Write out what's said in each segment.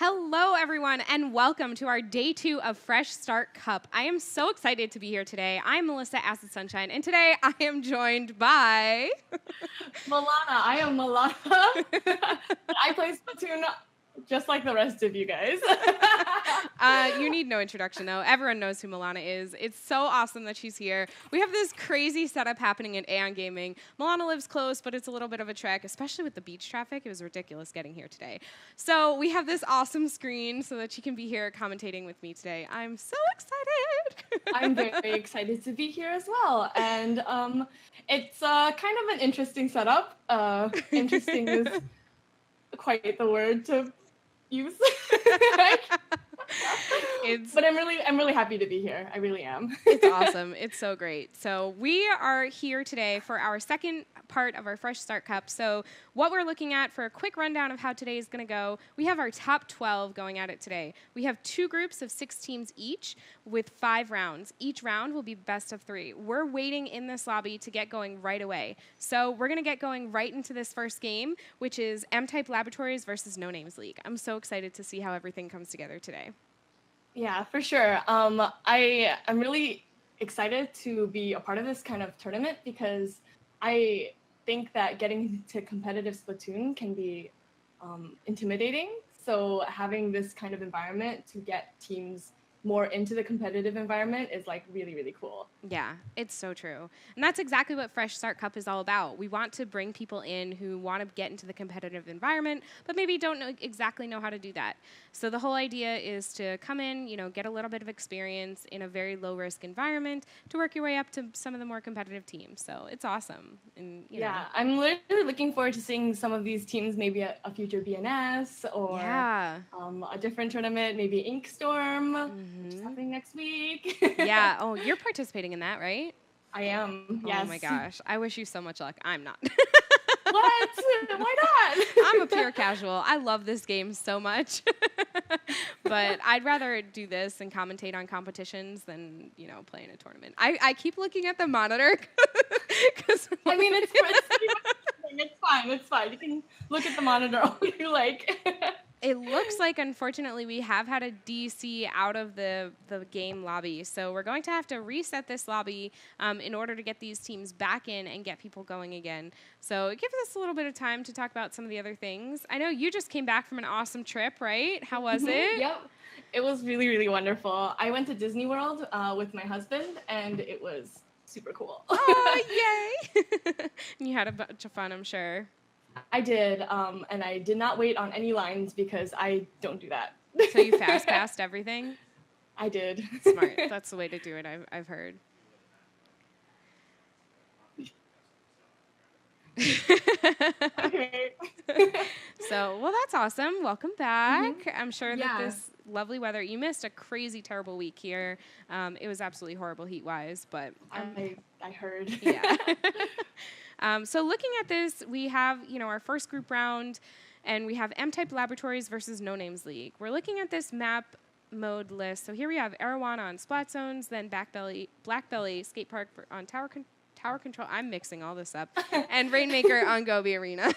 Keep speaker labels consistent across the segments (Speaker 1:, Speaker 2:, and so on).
Speaker 1: Hello, everyone, and welcome to our day 2 of Fresh Start Cup. I am so excited to be here today. I'm Melissa Acid Sunshine, and today I am joined by...
Speaker 2: Milana. I am Milana. I play Splatoon just like the rest of you guys.
Speaker 1: You need no introduction, though. Everyone knows who Milana is. It's so awesome that she's here. We have this crazy setup happening at Aeon Gaming. Milana lives close, but it's a little bit of a trek, especially with the beach traffic. It was ridiculous getting here today. So we have this awesome screen so that she can be here commentating with me today. I'm so excited.
Speaker 2: I'm very excited to be here as well. And it's kind of an interesting setup. Interesting is quite the word to use. But I'm really happy to be here. I really am.
Speaker 1: It's awesome. It's so great. So we are here today for our second part of our Fresh Start Cup. So what we're looking at for a quick rundown of how today is going to go, we have our top 12 going at it today. We have 2 groups of 6 teams each with 5 rounds. Each round will be best of 3. We're waiting in this lobby to get going right away. So we're going to get going right into this first game, which is M-Type Laboratories versus No Names League. I'm so excited to see how everything comes together today.
Speaker 2: Yeah, for sure. I'm really excited to be a part of this kind of tournament because I think that getting to competitive Splatoon can be intimidating. So having this kind of environment to get teams more into the competitive environment is like really, really cool.
Speaker 1: Yeah, it's so true. And that's exactly what Fresh Start Cup is all about. We want to bring people in who want to get into the competitive environment, but maybe don't exactly know how to do that. So the whole idea is to come in, get a little bit of experience in a very low-risk environment to work your way up to some of the more competitive teams. So it's awesome. And
Speaker 2: yeah, I'm literally looking forward to seeing some of these teams, maybe a future BNS or a different tournament, maybe Inkstorm, which is happening next week.
Speaker 1: Yeah. Oh, you're participating in that, right?
Speaker 2: I am. Yes.
Speaker 1: Oh my gosh. I wish you so much luck. I'm not.
Speaker 2: What? Why not?
Speaker 1: I'm a pure casual. I love this game so much. But I'd rather do this and commentate on competitions than, play in a tournament. I keep looking at the monitor.
Speaker 2: I mean, it's fine. It's fine. You can look at the monitor all you like.
Speaker 1: It looks like, unfortunately, we have had a DC out of the game lobby. So we're going to have to reset this lobby in order to get these teams back in and get people going again. So it gives us a little bit of time to talk about some of the other things. I know you just came back from an awesome trip, right? How was it?
Speaker 2: Yep. It was really, really wonderful. I went to Disney World with my husband, and it was super cool.
Speaker 1: Oh, yay! You had a bunch of fun, I'm sure.
Speaker 2: I did, and I did not wait on any lines because I don't do that.
Speaker 1: So you fast passed everything?
Speaker 2: I did.
Speaker 1: Smart. That's the way to do it, I've heard.
Speaker 2: Okay.
Speaker 1: So, well, that's awesome. Welcome back. I'm sure that this lovely weather, you missed a crazy, terrible week here. It was absolutely horrible heat-wise, but...
Speaker 2: I heard.
Speaker 1: Yeah. So looking at this, we have, our first group round, and we have M-Type Laboratories versus No Names League. We're looking at this map mode list. So here we have Arowana on Splat Zones, then Blackbelly Skate Park on Tower Control. I'm mixing all this up. And Rainmaker on Gobi Arena.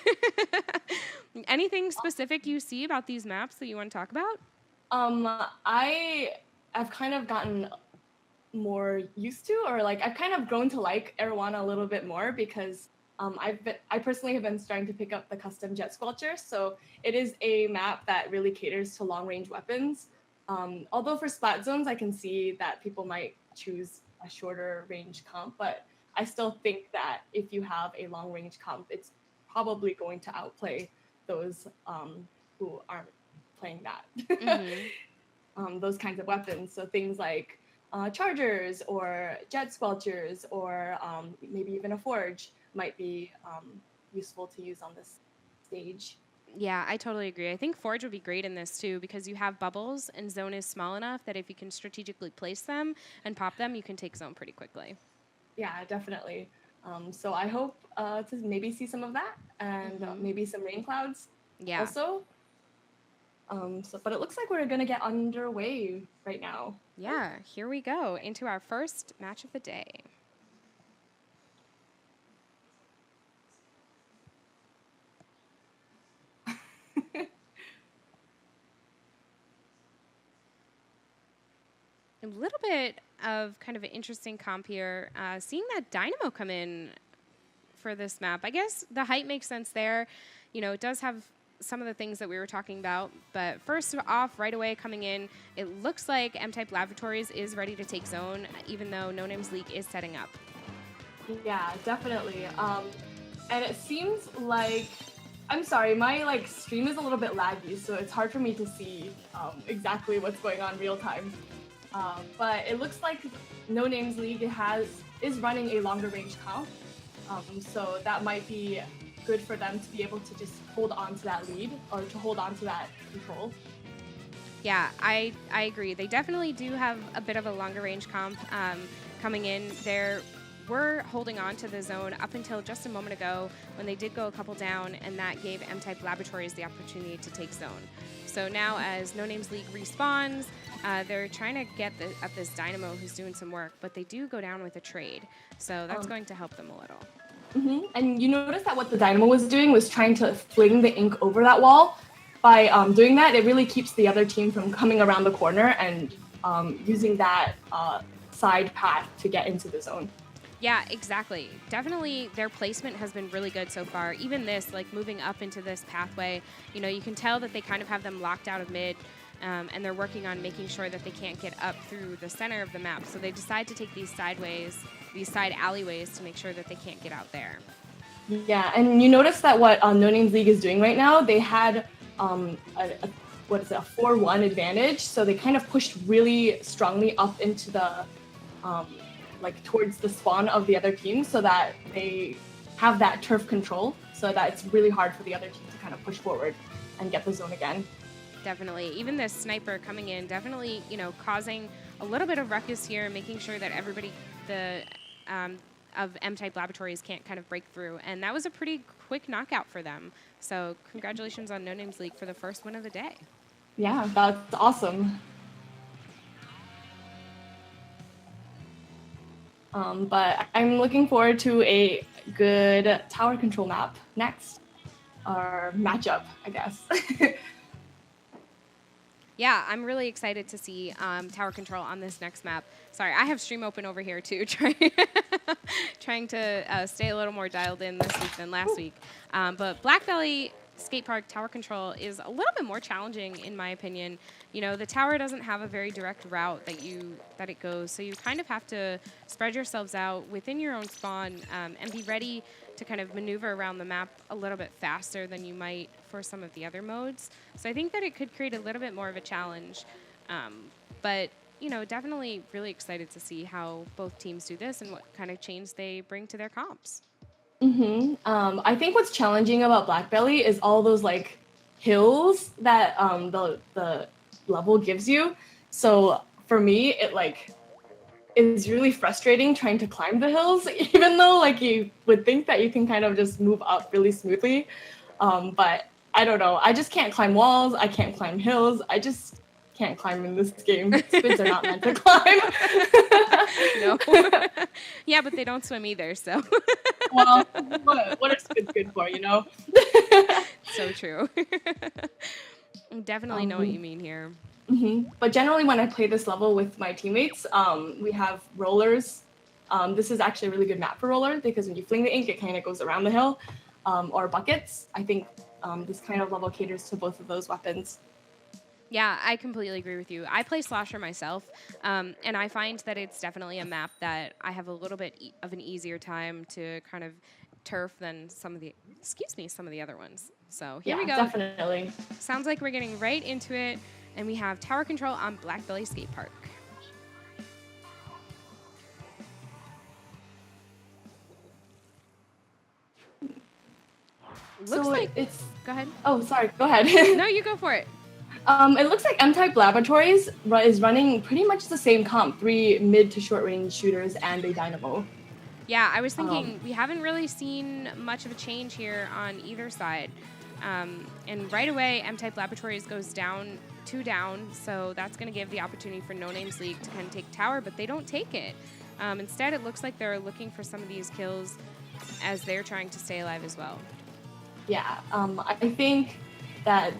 Speaker 1: Anything specific you see about these maps that you want to talk about?
Speaker 2: I've kind of gotten more used to, or like I've kind of grown to like Arowana a little bit more because I personally have been starting to pick up the custom Jet Squelcher. So it is a map that really caters to long range weapons. Although for Splat Zones, I can see that people might choose a shorter range comp, but I still think that if you have a long range comp, it's probably going to outplay those who aren't playing that. Those kinds of weapons. So things like chargers or jet squelchers or maybe even a forge might be useful to use on this stage.
Speaker 1: Yeah, I totally agree. I think Forge would be great in this too because you have bubbles and zone is small enough that if you can strategically place them and pop them, you can take zone pretty quickly.
Speaker 2: Yeah, definitely. So I hope to maybe see some of that and maybe some rain clouds also. But it looks like we're going to get underway right now.
Speaker 1: Yeah, here we go into our first match of the day. A little bit of kind of an interesting comp here. Seeing that Dynamo come in for this map. I guess the height makes sense there. You know, it does have some of the things that we were talking about. But first off, right away coming in, it looks like M-Type Laboratories is ready to take zone, even though No Name's League is setting up.
Speaker 2: Yeah, definitely. And it seems like, I'm sorry, my stream is a little bit laggy, so it's hard for me to see exactly what's going on real time. But it looks like No Names League is running a longer range comp, so that might be good for them to be able to just hold on to that lead or to hold on to that control.
Speaker 1: Yeah, I agree. They definitely do have a bit of a longer range comp coming in. We're holding on to the zone up until just a moment ago when they did go a couple down, and that gave M-Type Laboratories the opportunity to take zone. So now as No Names League respawns, they're trying to get at this Dynamo who's doing some work, but they do go down with a trade. So that's going to help them a little.
Speaker 2: Mm-hmm. And you notice that what the Dynamo was doing was trying to fling the ink over that wall. By doing that, it really keeps the other team from coming around the corner and using that side path to get into the zone.
Speaker 1: Yeah, exactly. Definitely their placement has been really good so far. Even this, like moving up into this pathway, you know, you can tell that they kind of have them locked out of mid, and they're working on making sure that they can't get up through the center of the map. So they decide to take these side alleyways to make sure that they can't get out there.
Speaker 2: Yeah, and you notice that what No Names League is doing right now, they had a 4-1 advantage, so they kind of pushed really strongly up into the towards the spawn of the other team, so that they have that turf control, so that it's really hard for the other team to kind of push forward and get the zone again.
Speaker 1: Definitely. Even this sniper coming in, definitely, you know, causing a little bit of ruckus here, making sure that everybody of M-Type Laboratories can't kind of break through. And that was a pretty quick knockout for them. So congratulations on No Names League for the first win of the day.
Speaker 2: Yeah, that's awesome. But I'm looking forward to a good tower control map next. Or matchup, I guess.
Speaker 1: Yeah, I'm really excited to see tower control on this next map. Sorry, I have stream open over here too, trying to stay a little more dialed in this week than last week. But Black Belly Skate Park tower control is a little bit more challenging in my opinion. You know, the tower doesn't have a very direct route that it goes, so you kind of have to spread yourselves out within your own spawn and be ready to kind of maneuver around the map a little bit faster than you might for some of the other modes. So I think that it could create a little bit more of a challenge. But, you know, definitely really excited to see how both teams do this and what kind of change they bring to their comps.
Speaker 2: Mm-hmm. I think what's challenging about Black Belly is all those hills that the level gives you. So for me, it is really frustrating trying to climb the hills, even though you would think that you can kind of just move up really smoothly. But I don't know. I just can't climb walls. I can't climb hills. I just can't climb in this game. Squids are not meant to climb.
Speaker 1: No. Yeah, but they don't swim either, so.
Speaker 2: Well, what are squids good for, you know?
Speaker 1: So true. Definitely know what you mean here.
Speaker 2: Mm-hmm. But generally, when I play this level with my teammates, we have rollers. This is actually a really good map for rollers because when you fling the ink, it kind of goes around the hill, or buckets. I think this kind of level caters to both of those weapons.
Speaker 1: Yeah, I completely agree with you. I play Slasher myself, and I find that it's definitely a map that I have a little bit of an easier time to kind of turf than some of the other ones. So here we go.
Speaker 2: Definitely.
Speaker 1: Sounds like we're getting right into it, and we have tower control on Black Belly Skate Park. Looks like it's. Go ahead.
Speaker 2: Oh, sorry. Go ahead.
Speaker 1: No, you go for it.
Speaker 2: It looks like M-Type Laboratories is running pretty much the same comp, 3 mid to short range shooters and a Dynamo.
Speaker 1: Yeah, I was thinking we haven't really seen much of a change here on either side. And right away, M-Type Laboratories goes down, 2 down, so that's going to give the opportunity for No Names League to kind of take tower, but they don't take it. Instead, it looks like they're looking for some of these kills as they're trying to stay alive as well.
Speaker 2: Yeah, I think that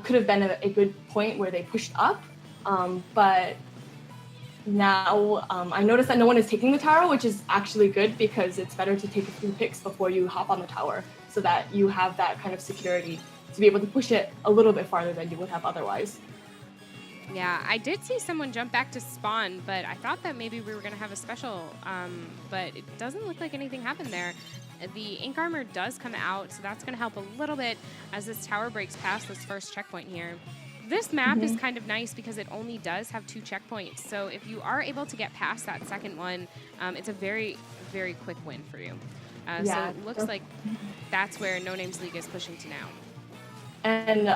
Speaker 2: could have been a good point where they pushed up, but Now, I noticed that no one is taking the tower, which is actually good because it's better to take a few picks before you hop on the tower so that you have that kind of security to be able to push it a little bit farther than you would have otherwise.
Speaker 1: Yeah, I did see someone jump back to spawn, but I thought that maybe we were going to have a special, but it doesn't look like anything happened there. The ink armor does come out, so that's going to help a little bit as this tower breaks past this first checkpoint here. This map is kind of nice because it only does have 2 checkpoints, so if you are able to get past that second one, it's a very, very quick win for you. So it looks like that's where No Names League is pushing to now.
Speaker 2: And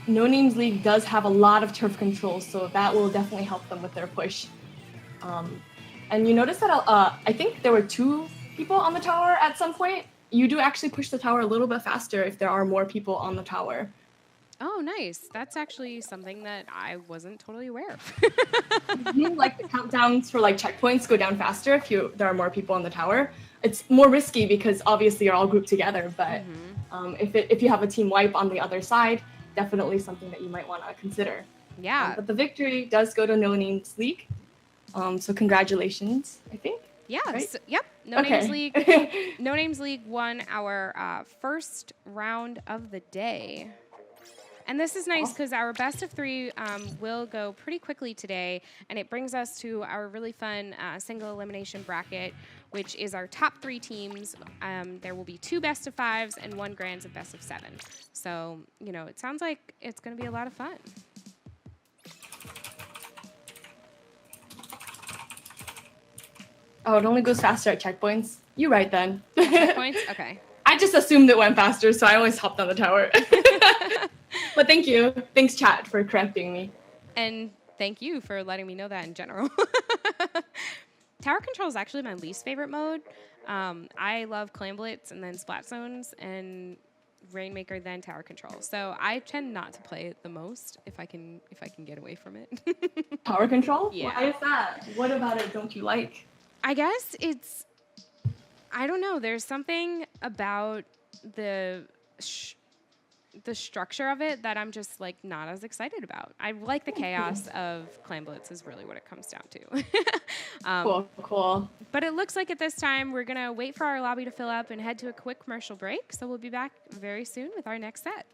Speaker 2: No Names League does have a lot of turf control, so that will definitely help them with their push. And you notice that I think there were 2 people on the tower at some point. You do actually push the tower a little bit faster if there are more people on the tower.
Speaker 1: Oh, nice. That's actually something that I wasn't totally aware of.
Speaker 2: Like the countdowns for like checkpoints go down faster if there are more people on the tower. It's more risky because obviously you're all grouped together, but if you have a team wipe on the other side, definitely something that you might want to consider.
Speaker 1: Yeah.
Speaker 2: But the victory does go to No Names League. So congratulations, I think.
Speaker 1: Yeah.
Speaker 2: Right?
Speaker 1: So, yep. No Names League. No Names League won our first round of the day. And this is nice because our best of 3 will go pretty quickly today, and it brings us to our really fun single elimination bracket, which is our top 3 teams. There will be 2 best of 5s and 1 grands of best of 7. So, you know, it sounds like it's going to be a lot of fun.
Speaker 2: Oh, it only goes faster at checkpoints. You're right then.
Speaker 1: Checkpoints? Okay.
Speaker 2: I just assumed it went faster, so I always hopped on the tower. But thank you. Thanks, chat, for correcting me.
Speaker 1: And thank you for letting me know that in general. Tower control is actually my least favorite mode. I love Clam Blitz and then Splat Zones and Rainmaker, then Tower control. So I tend not to play it the most if I can get away from it.
Speaker 2: Tower control?
Speaker 1: Yeah.
Speaker 2: Why is that? What about it don't you like?
Speaker 1: I guess I don't know. There's something about the structure of it that I'm just like not as excited about. I like the chaos of Clam Blitz is really what it comes down to.
Speaker 2: Cool.
Speaker 1: But it looks like at this time we're going to wait for our lobby to fill up and head to a quick commercial break. So we'll be back very soon with our next set.